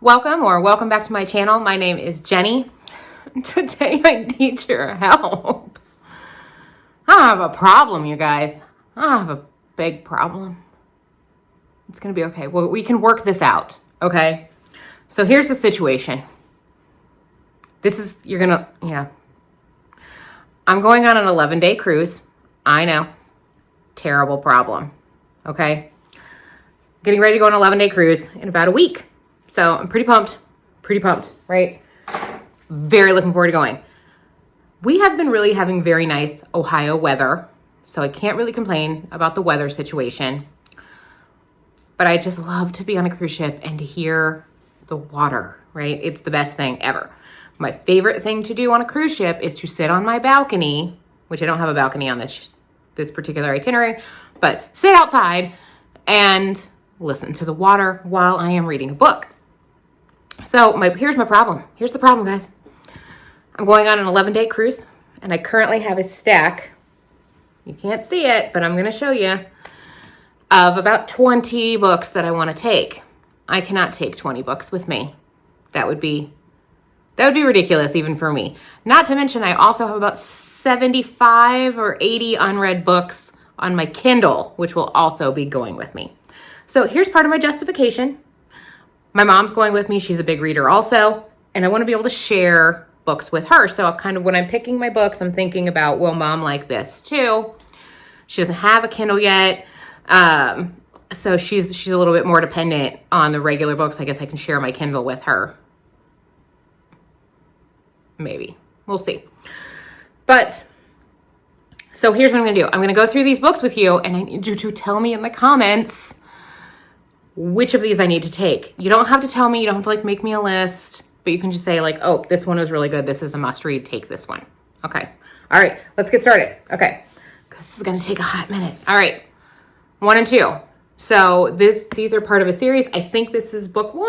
Welcome back to my channel. My name is Jenny. Today I need your help. I have a problem, you guys. I have a big problem. It's gonna be okay. Well, we can work this out, okay? So here's the situation. I'm going on an 11-day cruise. I know, terrible problem, okay? Getting ready to go on an 11-day cruise in about a week. So I'm pretty pumped, right? Very looking forward to going. We have been really having very nice Ohio weather, so I can't really complain about the weather situation. But I just love to be on a cruise ship and to hear the water, right? It's the best thing ever. My favorite thing to do on a cruise ship is to sit on my balcony, which I don't have a balcony on this particular itinerary, but sit outside and listen to the water while I am reading a book. So here's my problem. Here's the problem, guys. I'm going on an 11-day cruise, and I currently have a stack. You can't see it, but I'm going to show you, of about 20 books that I want to take. I cannot take 20 books with me. That would be ridiculous even for me. Not to mention, I also have about 75 or 80 unread books on my Kindle, which will also be going with me. So here's part of my justification. My mom's going with me. She's a big reader also, and I want to be able to share books with her. So when I'm picking my books, I'm thinking about, will mom like this too? She doesn't have a Kindle yet. So she's a little bit more dependent on the regular books. I guess I can share my Kindle with her. Maybe. We'll see. But so here's what I'm going to do. I'm going to go through these books with you, and I need you to tell me in the comments which of these I need to take. You don't have to tell me. You don't have to make me a list, but you can just say oh, this one is really good. This is a must read. Take this one. Okay. All right. Let's get started. Okay. Because this is going to take a hot minute. All right. 1 and 2. So these are part of a series. I think this is book 1.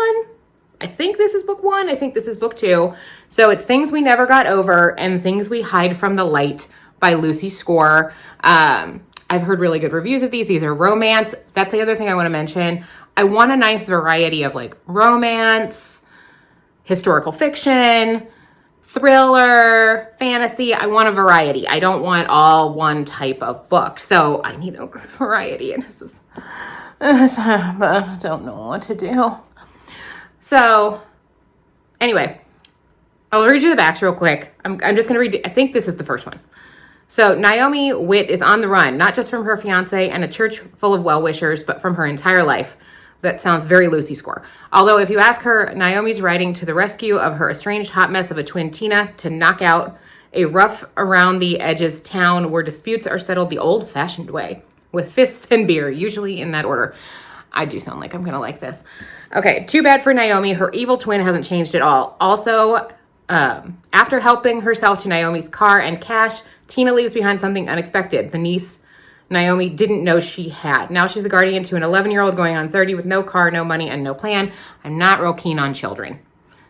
I think this is book 1. I think this is book 2. So it's Things We Never Got Over and Things We Hide from the Light by Lucy Score. I've heard really good reviews of these. These are romance. That's the other thing I want to mention. I want a nice variety of romance, historical fiction, thriller, fantasy. I want a variety. I don't want all one type of book. So I need a good variety, and I don't know what to do. So anyway, I'll read you the backs real quick. I'm just going to read, I think this is the first one. So Naomi Witt is on the run, not just from her fiance and a church full of well-wishers, but from her entire life. That sounds very Lucy Score. Although if you ask her, Naomi's riding to the rescue of her estranged hot mess of a twin Tina to knock out a rough around the edges town where disputes are settled the old-fashioned way, with fists and beer, usually in that order. I do sound like I'm going to like this. Okay, too bad for Naomi. Her evil twin hasn't changed at all. Also, after helping herself to Naomi's car and cash, Tina leaves behind something unexpected. The niece Naomi didn't know she had. Now she's a guardian to an 11-year-old going on 30 with no car, no money, and no plan. I'm not real keen on children.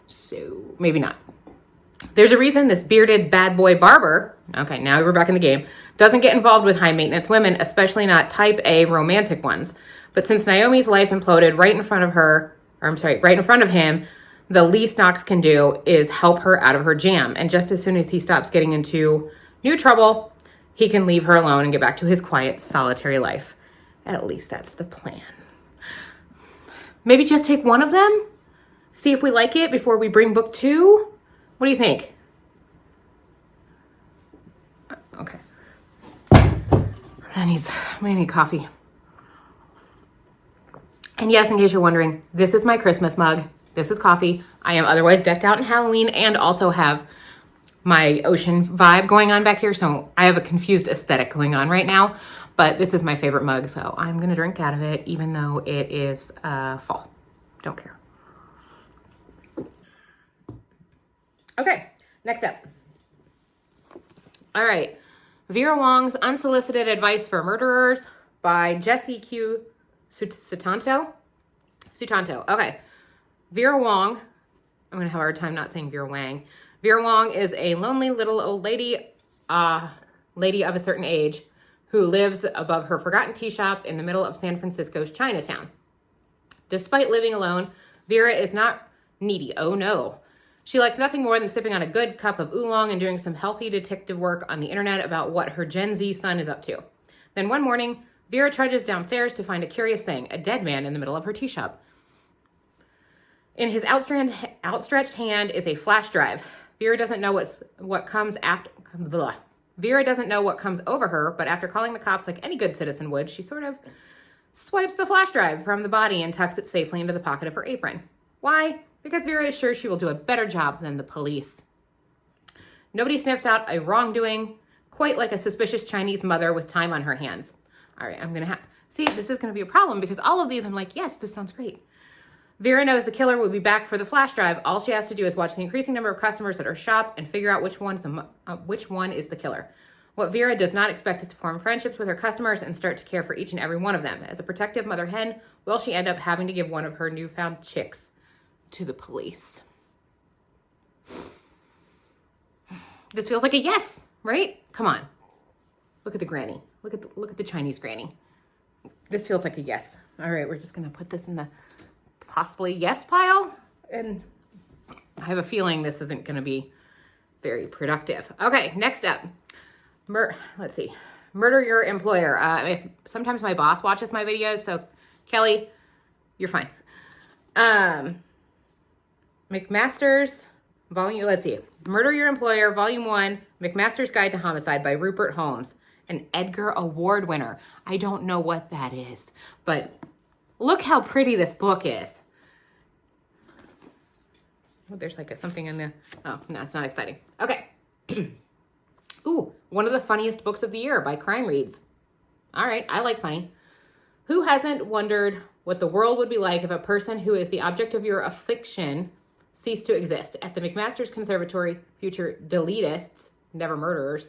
So maybe not. There's a reason this bearded bad boy barber, okay, now we're back in the game, doesn't get involved with high maintenance women, especially not type A romantic ones. But since Naomi's life imploded right in front of him, the least Knox can do is help her out of her jam. And just as soon as he stops getting into new trouble, he can leave her alone and get back to his quiet, solitary life. At least that's the plan. Maybe just take one of them? See if we like it before we bring book 2? What do you think? Okay. I need coffee. And yes, in case you're wondering, this is my Christmas mug. This is coffee. I am otherwise decked out in Halloween and also have my ocean vibe going on back here. So I have a confused aesthetic going on right now, but this is my favorite mug. So I'm going to drink out of it, even though it is fall. Don't care. Okay, next up. All right. Vera Wong's Unsolicited Advice for Murderers by Jessie Q. Sutanto. Okay. Vera Wong. I'm going to have a hard time not saying Vera Wang. Vera Wong is a lonely little old lady, lady of a certain age, who lives above her forgotten tea shop in the middle of San Francisco's Chinatown. Despite living alone, Vera is not Needy, oh no. She likes nothing more than sipping on a good cup of oolong and doing some healthy detective work on the internet about what her Gen Z son is up to. Then one morning, Vera trudges downstairs to find a curious thing, a dead man in the middle of her tea shop. In his outstretched hand is a flash drive. Vera doesn't know what comes after. Blah. Vera doesn't know what comes over her, but after calling the cops like any good citizen would, she sort of swipes the flash drive from the body and tucks it safely into the pocket of her apron. Why? Because Vera is sure she will do a better job than the police. Nobody sniffs out a wrongdoing quite like a suspicious Chinese mother with time on her hands. All right, I'm going to see, this is going to be a problem because all of these I'm like, yes, this sounds great. Vera knows the killer will be back for the flash drive. All she has to do is watch the increasing number of customers at her shop and figure out which one is the killer. What Vera does not expect is to form friendships with her customers and start to care for each and every one of them. As a protective mother hen, will she end up having to give one of her newfound chicks to the police? This feels like a yes, right? Come on. Look at the granny. Look at the Chinese granny. This feels like a yes. All right, we're just going to put this in the possibly yes pile. And I have a feeling this isn't going to be very productive. Okay, next up. Let's see. Murder your employer. Sometimes my boss watches my videos, so Kelly, you're fine. McMaster's volume, let's see. Murder Your Employer, Volume 1, McMaster's Guide to Homicide by Rupert Holmes, an Edgar Award winner. I don't know what that is, but look how pretty this book is. Oh, there's like something in there. Oh, no, it's not exciting. Okay. Ooh, one of the funniest books of the year by Crime Reads. All right, I like funny. Who hasn't wondered what the world would be like if a person who is the object of your affliction ceased to exist? At the McMaster's Conservatory, future deletists, never murderers,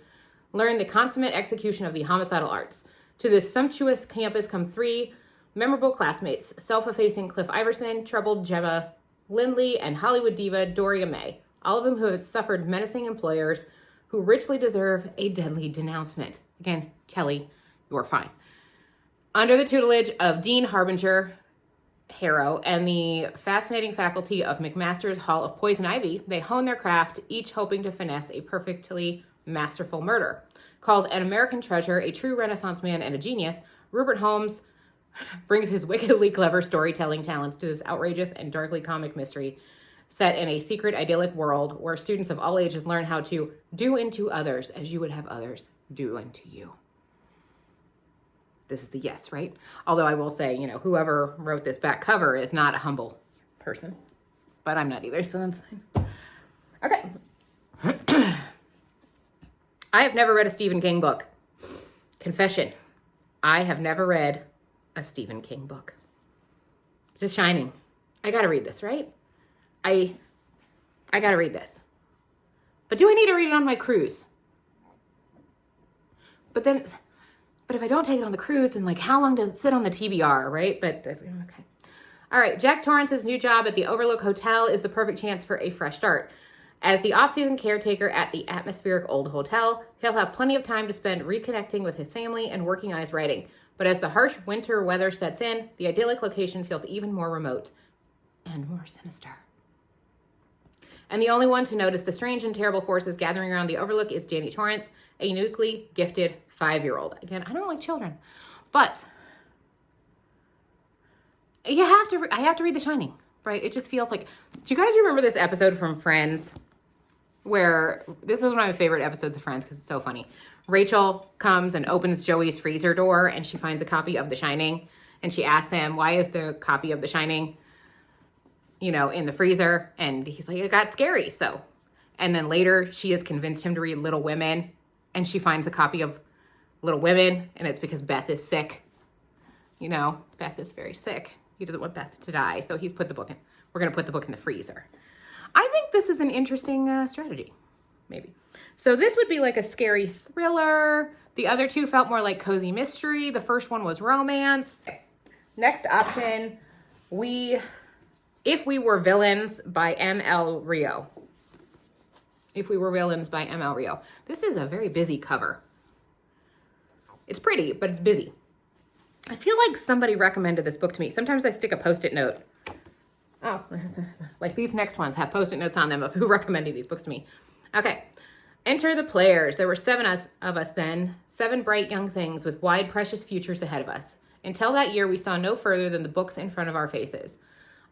learn the consummate execution of the homicidal arts. To this sumptuous campus come three memorable classmates, self-effacing Cliff Iverson, troubled Gemma Lindley, and Hollywood diva Doria May, all of them who have suffered menacing employers who richly deserve a deadly denouncement. Again, Kelly, you're fine. Under the tutelage of Dean Harbinger Harrow and the fascinating faculty of McMaster's Hall of Poison Ivy, they hone their craft, each hoping to finesse a perfectly masterful murder. Called an American treasure, a true Renaissance man, and a genius, Rupert Holmes brings his wickedly clever storytelling talents to this outrageous and darkly comic mystery set in a secret, idyllic world where students of all ages learn how to do unto others as you would have others do unto you. This is a yes, right? Although I will say, whoever wrote this back cover is not a humble person, but I'm not either, so that's fine. Okay. I have never read a Stephen King book. Confession. I have never read a Stephen King book. The Shining. I gotta read this, right? I gotta read this. But do I need to read it on my cruise? But if I don't take it on the cruise, then how long does it sit on the TBR, right? Okay. All right, Jack Torrance's new job at the Overlook Hotel is the perfect chance for a fresh start. As the off-season caretaker at the atmospheric old hotel, he'll have plenty of time to spend reconnecting with his family and working on his writing. But as the harsh winter weather sets in, the idyllic location feels even more remote and more sinister. And the only one to notice the strange and terrible forces gathering around the Overlook is Danny Torrance, a uniquely gifted 5-year-old. Again, I don't like children, but I have to read The Shining, right? It just feels like, do you guys remember this episode from Friends where, this is one of my favorite episodes of Friends because it's so funny. Rachel comes and opens Joey's freezer door and she finds a copy of The Shining and she asks him, why is the copy of The Shining, in the freezer? And he's like, it got scary. So, and then later she has convinced him to read Little Women and she finds a copy of Little Women and it's because Beth is sick. Beth is very sick. He doesn't want Beth to die. So we're going to put the book in the freezer. I think this is an interesting strategy, maybe. So this would be like a scary thriller. The other two felt more like cozy mystery. The first one was romance. Okay. Next option, If We Were Villains by M.L. Rio. If We Were Villains by M.L. Rio. This is a very busy cover. It's pretty, but it's busy. I feel like somebody recommended this book to me. Sometimes I stick a Post-it note Oh, like these next ones have Post-it notes on them of who recommended these books to me. Okay. Enter the players. There were 7 of us then, 7 bright young things with wide, precious futures ahead of us. Until that year, we saw no further than the books in front of our faces.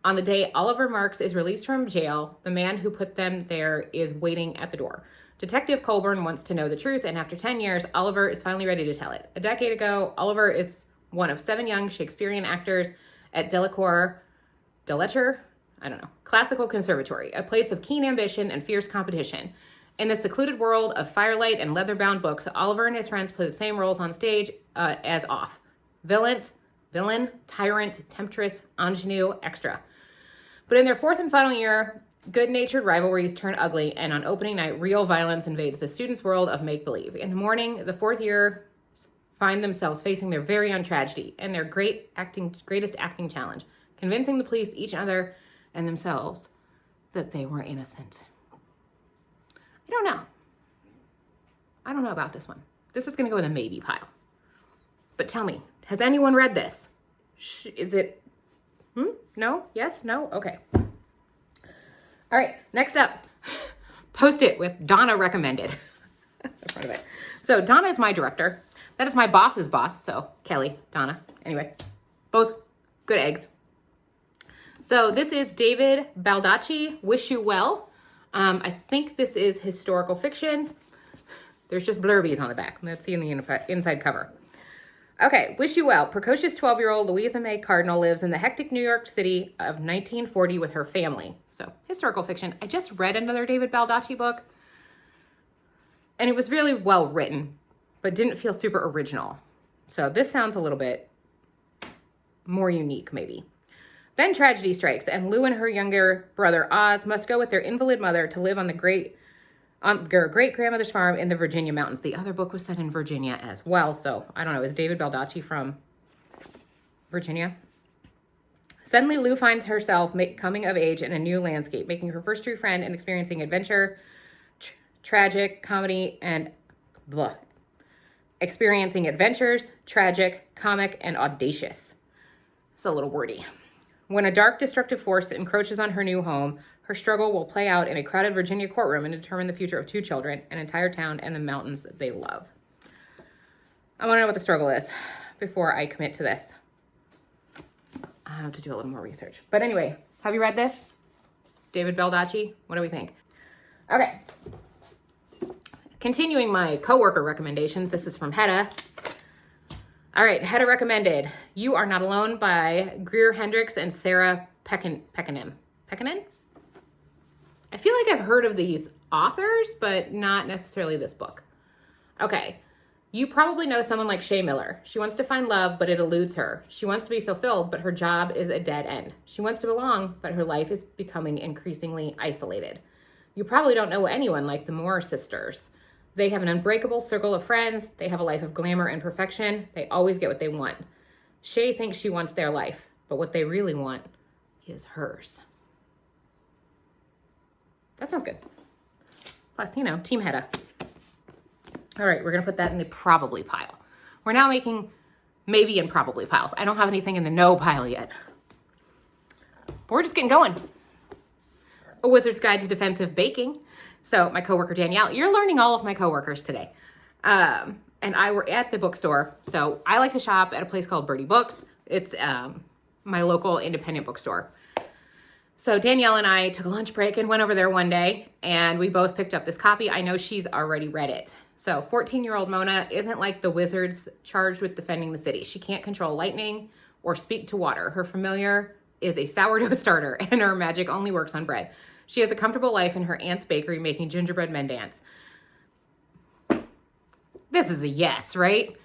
On the day Oliver Marks is released from jail, the man who put them there is waiting at the door. Detective Colburn wants to know the truth, and after 10 years, Oliver is finally ready to tell it. A decade ago, Oliver is one of 7 young Shakespearean actors at Delacour, Classical Conservatory, a place of keen ambition and fierce competition. In the secluded world of firelight and leather-bound books, Oliver and his friends play the same roles on stage as off. Villain, tyrant, temptress, ingenue, extra. But in their 4th and final year, good-natured rivalries turn ugly, and on opening night, real violence invades the students' world of make-believe. In the morning, the 4th years find themselves facing their very own tragedy and their greatest acting challenge, convincing the police, each other, and themselves that they were innocent. I don't know about this one. This is going to go in the maybe pile. But tell me, has anyone read this? Is it, no, yes, no? Okay. All right, next up, Post-it with Donna recommended. Part of it. So Donna is my director. That is my boss's boss. So Kelly, Donna, anyway, both good eggs. So this is David Baldacci, Wish You Well. I think this is historical fiction. There's just blurbies on the back. Let's see in the inside cover. Okay, Wish You Well. Precocious 12-year-old Louisa May Cardinal lives in the hectic New York City of 1940 with her family. So, historical fiction. I just read another David Baldacci book, and it was really well written, but didn't feel super original. So this sounds a little bit more unique, maybe. Then tragedy strikes, and Lou and her younger brother Oz must go with their invalid mother to live on their great-grandmother's farm in the Virginia mountains. The other book was set in Virginia as well, so I don't know. Is David Baldacci from Virginia? Suddenly, Lou finds herself coming of age in a new landscape, making her first true friend and experiencing adventure, tragic, comedy, and experiencing adventures, tragic, comic, and audacious. It's a little wordy. When a dark, destructive force encroaches on her new home, her struggle will play out in a crowded Virginia courtroom and determine the future of 2 children, an entire town, and the mountains they love. I want to know what the struggle is before I commit to this. I have to do a little more research. But anyway, have you read this? David Baldacci? What do we think? Okay. Continuing my coworker recommendations, this is from Hedda. All right, Hedda recommended You Are Not Alone by Greer, Hendricks, and Sarah Pekkanen. Pekkanen? I feel like I've heard of these authors, but not necessarily this book. Okay, you probably know someone like Shay Miller. She wants to find love, but it eludes her. She wants to be fulfilled, but her job is a dead end. She wants to belong, but her life is becoming increasingly isolated. You probably don't know anyone like the Moore sisters. They have an unbreakable circle of friends. They have a life of glamour and perfection. They always get what they want. Shay thinks she wants their life, but what they really want is hers. That sounds good. Plus, Team Hedda. All right, we're going to put that in the probably pile. We're now making maybe and probably piles. I don't have anything in the no pile yet. But we're just getting going. A Wizard's Guide to Defensive Baking. So my coworker Danielle, you're learning all of my coworkers today. And I were at the bookstore. So I like to shop at a place called Birdie Books. It's my local independent bookstore. So Danielle and I took a lunch break and went over there one day, and we both picked up this copy. I know she's already read it. So 14-year-old Mona isn't like the wizards charged with defending the city. She can't control lightning or speak to water. Her familiar is a sourdough starter, and her magic only works on bread. She has a comfortable life in her aunt's bakery making gingerbread men dance. This is a yes, right?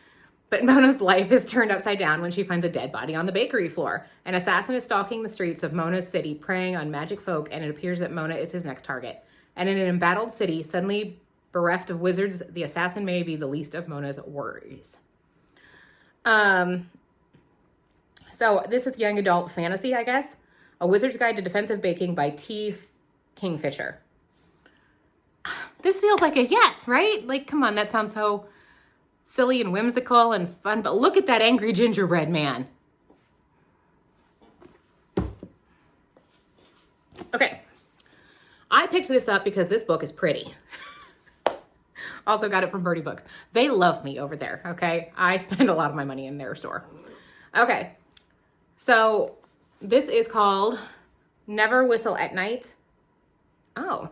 But Mona's life is turned upside down when she finds a dead body on the bakery floor. An assassin is stalking the streets of Mona's city, preying on magic folk, and it appears that Mona is his next target. And in an embattled city, suddenly bereft of wizards, the assassin may be the least of Mona's worries. So this is young adult fantasy, I guess. A Wizard's Guide to Defensive Baking by T. Kingfisher. This feels like a yes, right? Like, come on, that sounds so silly and whimsical and fun, but look at that angry gingerbread man. Okay. I picked this up because this book is pretty. Also got it from Birdie Books. They love me over there, okay? I spend a lot of my money in their store. Okay. So this is called Never Whistle at Night. Oh.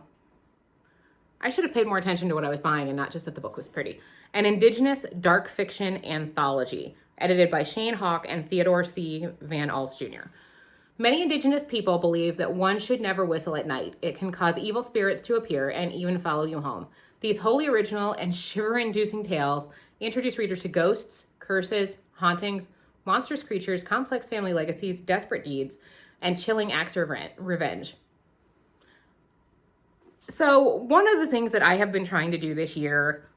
I should have paid more attention to what I was buying and not just that the book was pretty. An Indigenous dark fiction anthology, edited by Shane Hawk and Theodore C. Van Alst Jr. Many Indigenous people believe that one should never whistle at night. It can cause evil spirits to appear and even follow you home. These wholly original and shiver-inducing tales introduce readers to ghosts, curses, hauntings, monstrous creatures, complex family legacies, desperate deeds, and chilling acts of revenge. So one of the things that I have been trying to do this year,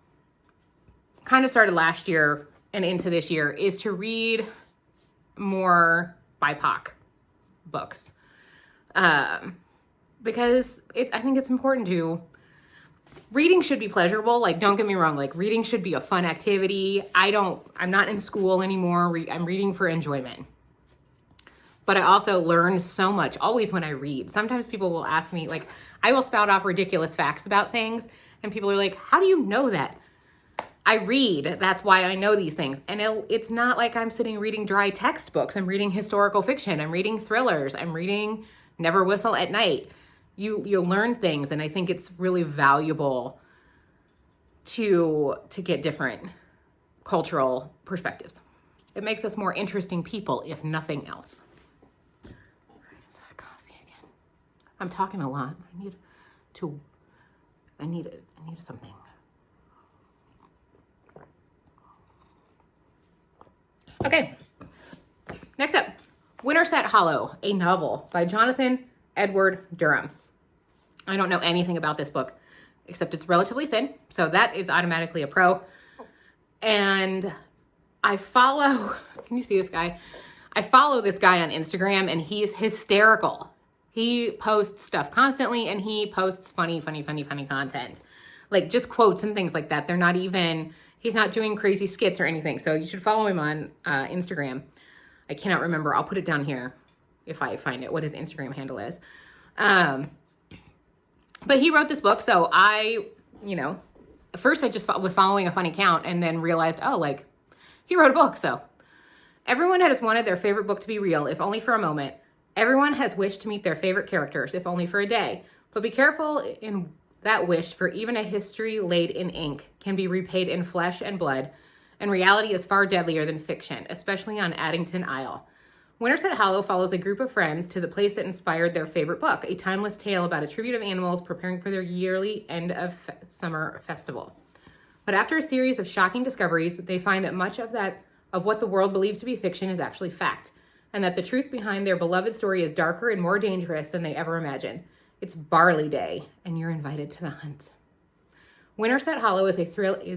kind of started last year and into this year, is to read more BIPOC books. Because I think it's important to, reading should be pleasurable. Like, don't get me wrong, like reading should be a fun activity. I'm not in school anymore. I'm reading for enjoyment. But I also learn so much always when I read. Sometimes people will ask me, like, I will spout off ridiculous facts about things, and people are like, how do you know that? I read. That's why I know these things. And it's not like I'm sitting reading dry textbooks. I'm reading historical fiction. I'm reading thrillers. I'm reading Never Whistle at Night. You'll learn things, and I think it's really valuable to get different cultural perspectives. It makes us more interesting people, if nothing else. I'm talking a lot. I need something. Okay. Next up, Winterset Hollow, a novel by Jonathan Edward Durham. I don't know anything about this book, except it's relatively thin, so that is automatically a pro. And I follow, can you see this guy? I follow this guy on Instagram, and he's hysterical. He posts stuff constantly, and he posts funny content. Like just quotes and things like that. He's not doing crazy skits or anything. So you should follow him on Instagram. I cannot remember. I'll put it down here if I find it, what his Instagram handle is. But he wrote this book. So at first I just was following a fun account and then realized, oh, like he wrote a book. So everyone has wanted their favorite book to be real, if only for a moment. Everyone has wished to meet their favorite characters, if only for a day. But be careful in that wish, for even a history laid in ink can be repaid in flesh and blood, and reality is far deadlier than fiction, especially on Addington Isle. Winterset Hollow follows a group of friends to the place that inspired their favorite book, a timeless tale about a tribute of animals preparing for their yearly end of summer festival. But after a series of shocking discoveries, they find that much of what the world believes to be fiction is actually fact, and that the truth behind their beloved story is darker and more dangerous than they ever imagined. It's Barley Day, and you're invited to the hunt. Winterset Hollow is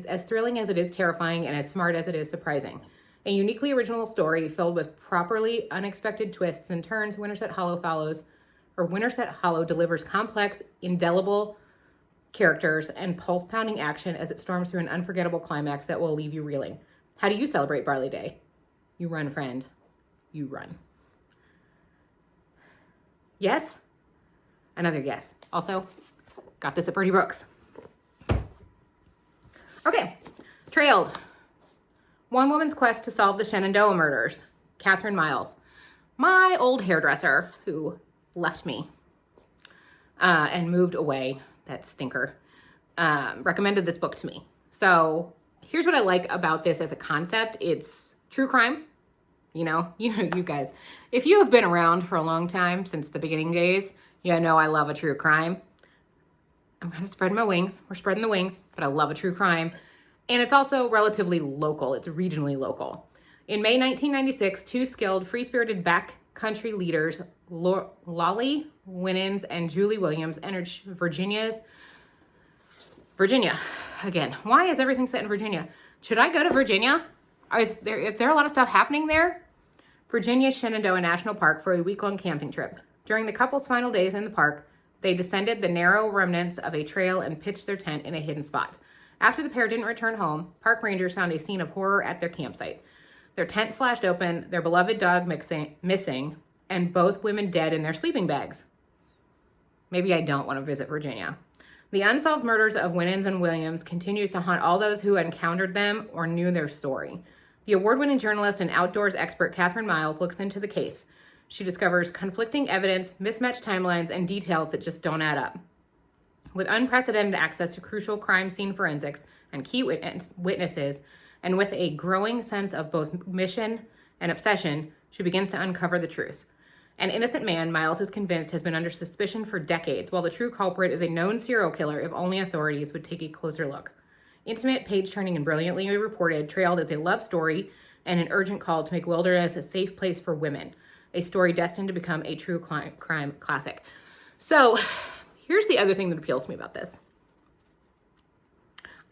as thrilling as it is terrifying and as smart as it is surprising. A uniquely original story filled with properly unexpected twists and turns, Winterset Hollow delivers complex, indelible characters and pulse-pounding action as it storms through an unforgettable climax that will leave you reeling. How do you celebrate Barley Day? You run, friend. You run. Yes? Another yes. Also, got this at Birdie Books. Okay. Trailed. One woman's quest to solve the Shenandoah murders. Kathryn Miles. My old hairdresser who left me and moved away, that stinker, recommended this book to me. So here's what I like about this as a concept. It's true crime. You guys, if you have been around for a long time, since the beginning days, you know I love a true crime. I'm kind of spreading my wings. We're spreading the wings, but I love a true crime. And it's also relatively local. It's regionally local. In May 1996, two skilled, free-spirited backcountry leaders, Lolly Winans and Julie Williams, entered Virginia. Again, why is everything set in Virginia? Should I go to Virginia? Is there a lot of stuff happening there? Virginia's Shenandoah National Park for a week-long camping trip. During the couple's final days in the park, they descended the narrow remnants of a trail and pitched their tent in a hidden spot. After the pair didn't return home, park rangers found a scene of horror at their campsite. Their tent slashed open, their beloved dog missing, and both women dead in their sleeping bags. Maybe I don't want to visit Virginia. The unsolved murders of Winans and Williams continues to haunt all those who encountered them or knew their story. The award-winning journalist and outdoors expert Kathryn Miles looks into the case. She discovers conflicting evidence, mismatched timelines, and details that just don't add up. With unprecedented access to crucial crime scene forensics and key witnesses, and with a growing sense of both mission and obsession, she begins to uncover the truth. An innocent man, Miles is convinced, has been under suspicion for decades, while the true culprit is a known serial killer if only authorities would take a closer look. Intimate, page-turning, and brilliantly reported, trailed as a love story and an urgent call to make wilderness a safe place for women. A story destined to become a true crime classic. So, here's the other thing that appeals to me about this.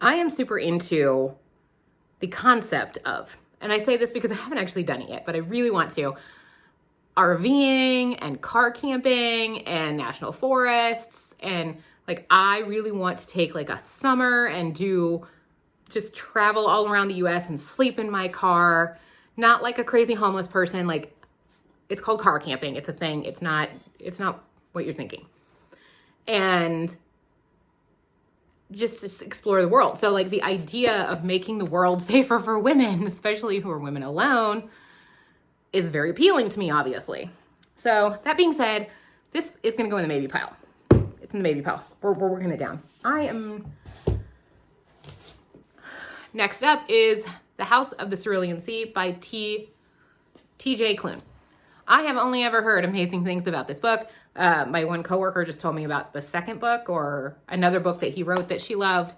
I am super into the concept of, and I say this because I haven't actually done it yet, but I really want to, RVing and car camping and national forests. And like, I really want to take like a summer and just travel all around the US and sleep in my car. Not like a crazy homeless person. Like, it's called car camping. It's a thing. It's not what you're thinking. And just to explore the world. So like the idea of making the world safer for women, especially who are women alone, is very appealing to me, obviously. So that being said, this is going to go in the maybe pile. It's in the maybe pile. We're working it down. Next up is The House of the Cerulean Sea by T.J. Klune. I have only ever heard amazing things about this book. My one coworker just told me about the second book or another book that he wrote that she loved.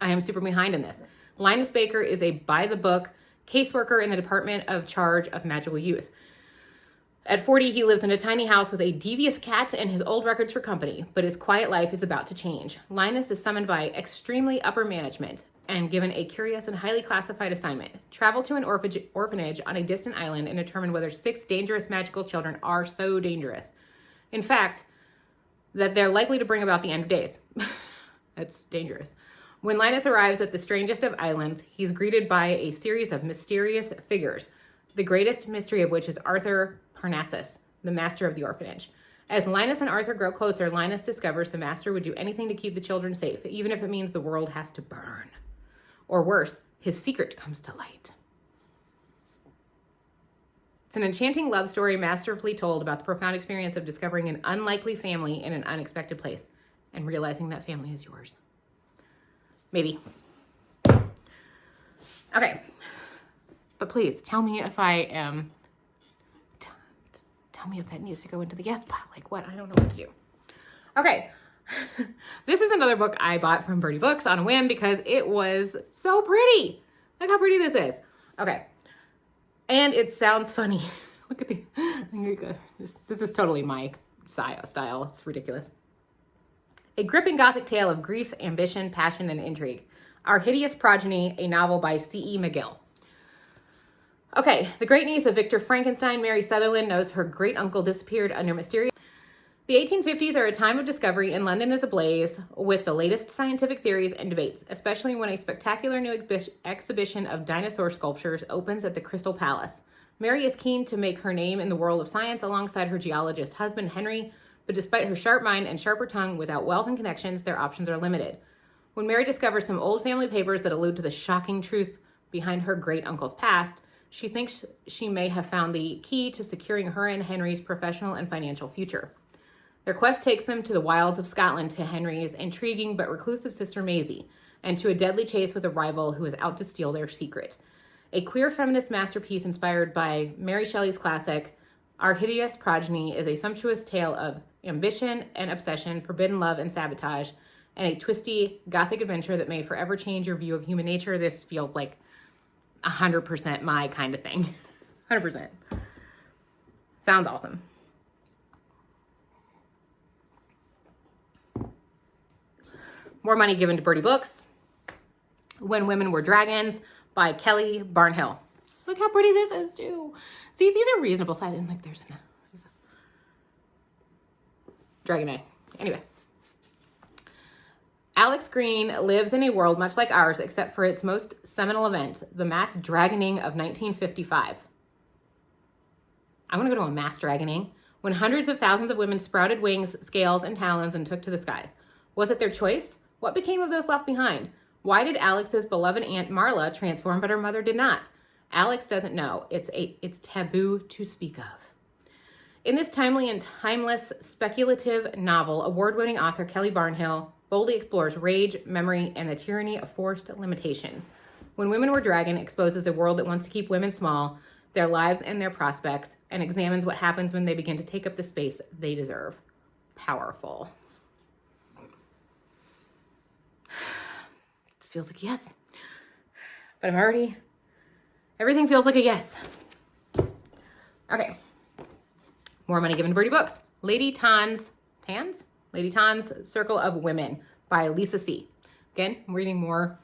I am super behind in this. Linus Baker is a by-the-book caseworker in the Department of Charge of Magical Youth. At 40, he lives in a tiny house with a devious cat and his old records for company, but his quiet life is about to change. Linus is summoned by extremely upper management and given a curious and highly classified assignment. Travel to an orphanage on a distant island and determine whether 6 dangerous magical children are so dangerous. In fact, that they're likely to bring about the end of days. That's dangerous. When Linus arrives at the strangest of islands, he's greeted by a series of mysterious figures, the greatest mystery of which is Arthur Parnassus, the master of the orphanage. As Linus and Arthur grow closer, Linus discovers the master would do anything to keep the children safe, even if it means the world has to burn. Or worse, his secret comes to light. It's an enchanting love story masterfully told about the profound experience of discovering an unlikely family in an unexpected place and realizing that family is yours. Maybe. Okay. But please, tell me if I am... Tell me if that needs to go into the yes pile. Like what? I don't know what to do. Okay. This is another book I bought from Birdie Books on a whim because it was so pretty. Look how pretty this is. Okay. And it sounds funny. Look at the... This is totally my style. It's ridiculous. A gripping gothic tale of grief, ambition, passion, and intrigue. Our Hideous Progeny, a novel by C.E. McGill. Okay, the great niece of Victor Frankenstein, Mary Sutherland, knows her great uncle disappeared under mysterious... The 1850s are a time of discovery, and London is ablaze with the latest scientific theories and debates, especially when a spectacular new exhibition of dinosaur sculptures opens at the Crystal Palace. Mary is keen to make her name in the world of science alongside her geologist husband, Henry, but despite her sharp mind and sharper tongue, without wealth and connections, their options are limited. When Mary discovers some old family papers that allude to the shocking truth behind her great-uncle's past, she thinks she may have found the key to securing her and Henry's professional and financial future. Their quest takes them to the wilds of Scotland, to Henry's intriguing but reclusive sister Maisie, and to a deadly chase with a rival who is out to steal their secret. A queer feminist masterpiece inspired by Mary Shelley's classic, Our Hideous Progeny is a sumptuous tale of ambition and obsession, forbidden love and sabotage, and a twisty gothic adventure that may forever change your view of human nature. This feels like 100% my kind of thing. 100%. Sounds awesome. More money given to Birdie Books. When Women Were Dragons by Kelly Barnhill. Look how pretty this is too. See, these are reasonable size. And like there's a dragon eye. Anyway. Alex Green lives in a world much like ours, except for its most seminal event, the mass dragoning of 1955. I want to go to a mass dragoning. when hundreds of thousands of women sprouted wings, scales, and talons and took to the skies? Was it their choice? What became of those left behind? Why did Alex's beloved Aunt Marla transform, but her mother did not? Alex doesn't know. It's taboo to speak of. In this timely and timeless speculative novel, award-winning author Kelly Barnhill boldly explores rage, memory, and the tyranny of forced limitations. When Women Were Dragon exposes a world that wants to keep women small, their lives and their prospects, and examines what happens when they begin to take up the space they deserve. Powerful. This feels like a yes. But everything feels like a yes. Okay. More money given to Birdie Books. Lady Tan's Circle of Women by Lisa C. Again, I'm reading more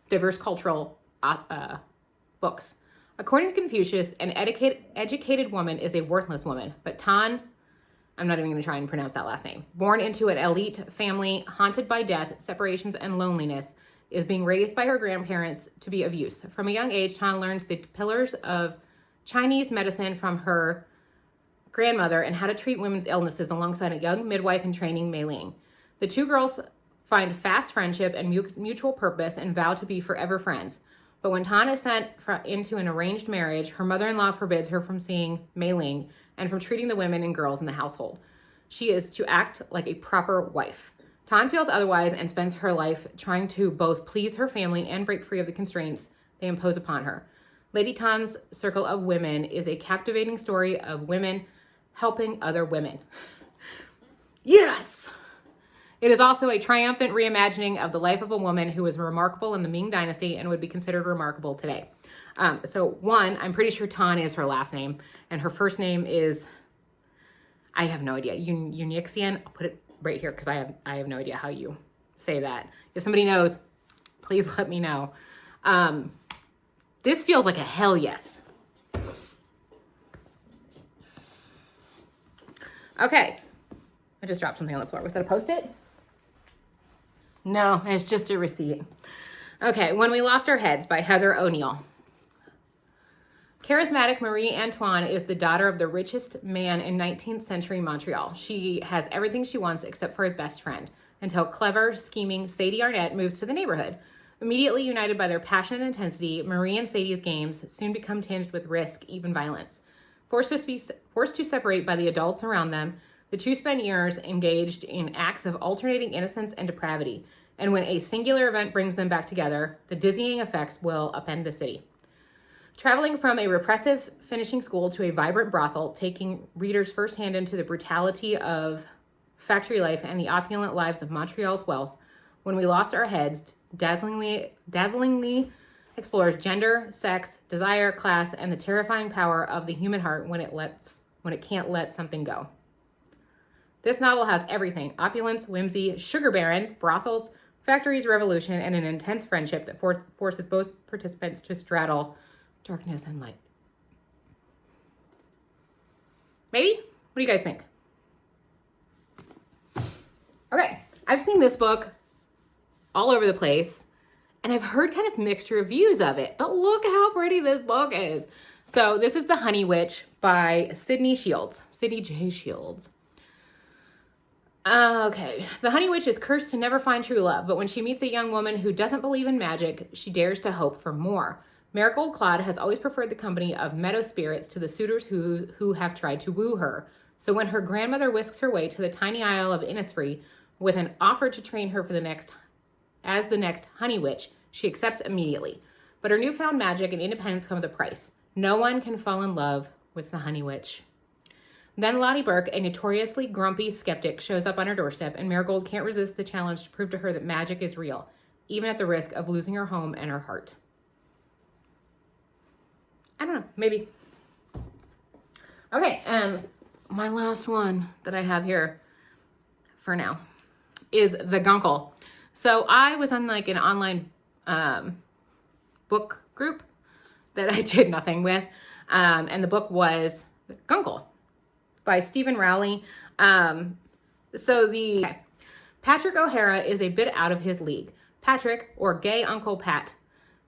diverse cultural books. According to Confucius, an educated woman is a worthless woman, but Tan, I'm not even going to try and pronounce that last name, born into an elite family haunted by death, separations, and loneliness, is being raised by her grandparents to be of use. From a young age, Tan learns the pillars of Chinese medicine from her grandmother and how to treat women's illnesses alongside a young midwife in training, Mei Ling. The two girls find fast friendship and mutual purpose and vow to be forever friends. But when Tan is sent into an arranged marriage, her mother-in-law forbids her from seeing Mei Ling and from treating the women and girls in the household. She is to act like a proper wife. Tan feels otherwise and spends her life trying to both please her family and break free of the constraints they impose upon her. Lady Tan's Circle of Women is a captivating story of women helping other women. Yes! It is also a triumphant reimagining of the life of a woman who was remarkable in the Ming Dynasty and would be considered remarkable today. I'm pretty sure Tan is her last name, and her first name is, I have no idea, Unixian. I'll put it right here because I have no idea how you say that. If somebody knows, please let me know. This feels like a hell yes. Okay. I just dropped something on the floor. Was that a Post-it? No, it's just a receipt. Okay, When We Lost Our Heads by Heather O'Neill. Charismatic Marie Antoine is the daughter of the richest man in 19th century Montreal. She has everything she wants except for a best friend, until clever, scheming Sadie Arnett moves to the neighborhood. Immediately united by their passion and intensity, Marie and Sadie's games soon become tinged with risk, even violence. Forced to separate by the adults around them, the two spend years engaged in acts of alternating innocence and depravity, and when a singular event brings them back together, the dizzying effects will upend the city. Traveling from a repressive finishing school to a vibrant brothel, taking readers firsthand into the brutality of factory life and the opulent lives of Montreal's wealth, When We Lost Our Heads dazzlingly explores gender, sex, desire, class, and the terrifying power of the human heart when it can't let something go. This novel has everything: opulence, whimsy, sugar barons, brothels, factories, revolution, and an intense friendship that forces both participants to straddle darkness and light. Maybe? What do you guys think? Okay, I've seen this book all over the place, and I've heard kind of mixed reviews of it, but look how pretty this book is. So this is The Honey Witch by Sydney J. Shields. Okay, the Honey Witch is cursed to never find true love, but when she meets a young woman who doesn't believe in magic, she dares to hope for more. Marigold Claude has always preferred the company of meadow spirits to the suitors who have tried to woo her. So when her grandmother whisks her way to the tiny isle of Innisfree with an offer to train her for the next Honey Witch, she accepts immediately. But her newfound magic and independence come with a price. No one can fall in love with the Honey Witch. Then Lottie Burke, a notoriously grumpy skeptic, shows up on her doorstep, and Marigold can't resist the challenge to prove to her that magic is real, even at the risk of losing her home and her heart. I don't know, maybe. Okay, my last one that I have here for now is The Guncle. So I was on like an online book group that I did nothing with, and the book was The Guncle by Stephen Rowley. Patrick O'Hara is a bit out of his league. Patrick, or Gay Uncle Pat,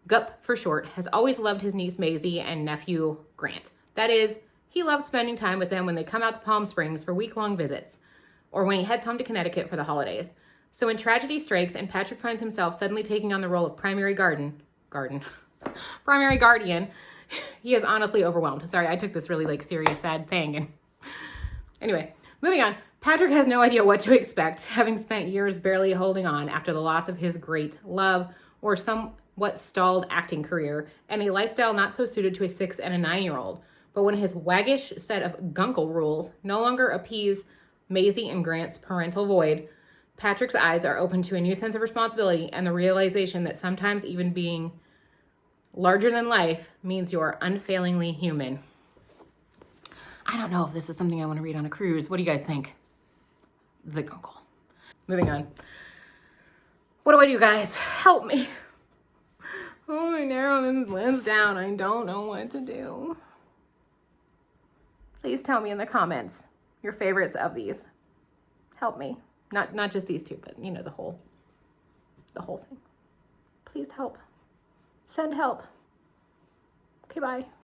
Gup for short, has always loved his niece Maisie and nephew Grant. That is, He loves spending time with them when they come out to Palm Springs for week-long visits, or when he heads home to Connecticut for the holidays. So when tragedy strikes and Patrick finds himself suddenly taking on the role of primary guardian, he is honestly overwhelmed. Sorry, I took this really like serious, sad thing. And anyway, moving on. Patrick has no idea what to expect, having spent years barely holding on after the loss of his great love or somewhat stalled acting career and a lifestyle not so suited to a 6 and a 9-year-old. But when his waggish set of gunkle rules no longer appease Maisie and Grant's parental void, Patrick's eyes are open to a new sense of responsibility and the realization that sometimes even being larger than life means you're unfailingly human. I don't know if this is something I want to read on a cruise. What do you guys think? The gunkle. Moving on. What do I do, guys? Help me. Oh, I narrow this list down. I don't know what to do. Please tell me in the comments your favorites of these. Help me. Not just these two, but you know, the whole thing. Please help. Send help. Okay, bye.